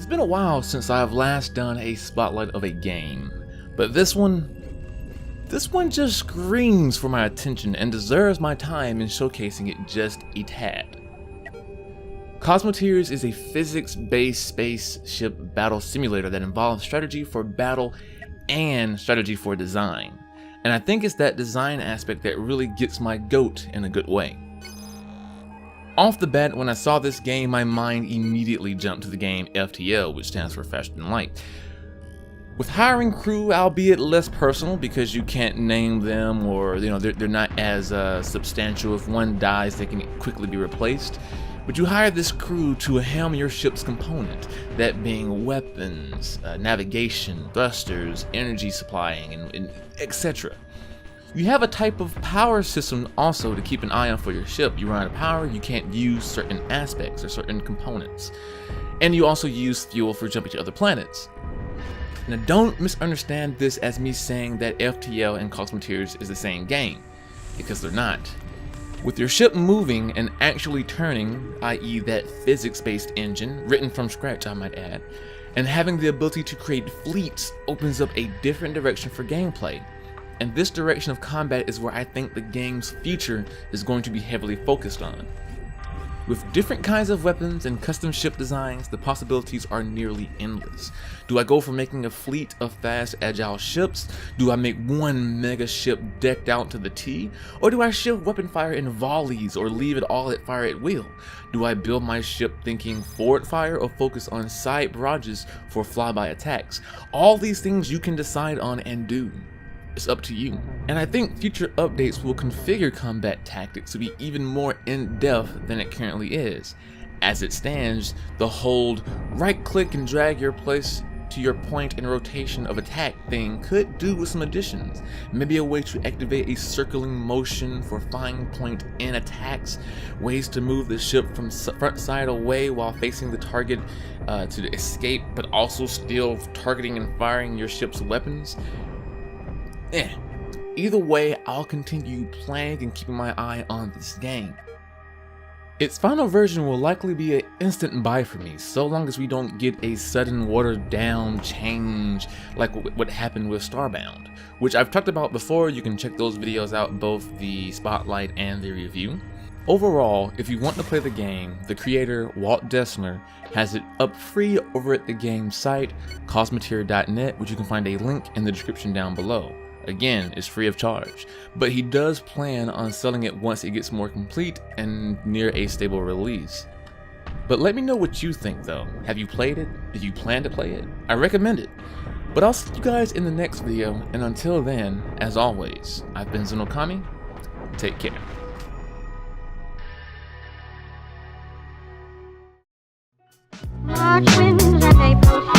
It's been a while since I've last done a spotlight of a game, but this one just screams for my attention and deserves my time in showcasing it just a tad. Cosmoeteers is a physics-based spaceship battle simulator that involves strategy for battle and strategy for design. And I think it's that design aspect that really gets my goat in a good way. Off the bat, when I saw this game, my mind immediately jumped to the game FTL, which stands for Faster Than Light. With hiring crew, albeit less personal because you can't name them, or they're not as substantial. If one dies, they can quickly be replaced. But you hire this crew to helm your ship's component, that being weapons, navigation, thrusters, energy supplying, and etc. You have a type of power system also to keep an eye on for your ship. You run out of power, you can't use certain aspects or certain components. And you also use fuel for jumping to other planets. Now don't misunderstand this as me saying that FTL and Cosmoeteers is the same game, because they're not. With your ship moving and actually turning, i.e. that physics-based engine, written from scratch I might add, and having the ability to create fleets opens up a different direction for gameplay. And this direction of combat is where I think the game's future is going to be heavily focused on. With different kinds of weapons and custom ship designs, the possibilities are nearly endless. Do I go for making a fleet of fast, agile ships? Do I make one mega ship decked out to the T? Or do I shift weapon fire in volleys or leave it all at fire at will? Do I build my ship thinking forward fire or focus on side barrages for flyby attacks? All these things you can decide on and do. It's up to you. And I think future updates will configure combat tactics to be even more in-depth than it currently is. As it stands, the hold right-click and drag your place to your point and rotation of attack thing could do with some additions. Maybe a way to activate a circling motion for fine point in attacks, ways to move the ship from front side away while facing the target to escape, but also still targeting and firing your ship's weapons. Either way, I'll continue playing and keeping my eye on this game. Its final version will likely be an instant buy for me, so long as we don't get a sudden watered down change like what happened with Starbound, which I've talked about before. You can check those videos out, both the spotlight and the review. Overall, if you want to play the game, the creator, Walt Dessner, has it up free over at the game site, Cosmoeteer.net, which you can find a link in the description down below. Again, it's free of charge, but he does plan on selling it once it gets more complete and near a stable release. But let me know what you think though. Have you played it? Do you plan to play it? I recommend it. But I'll see you guys in the next video, and until then, as always, I've been Zenokami. Take care. March winds and April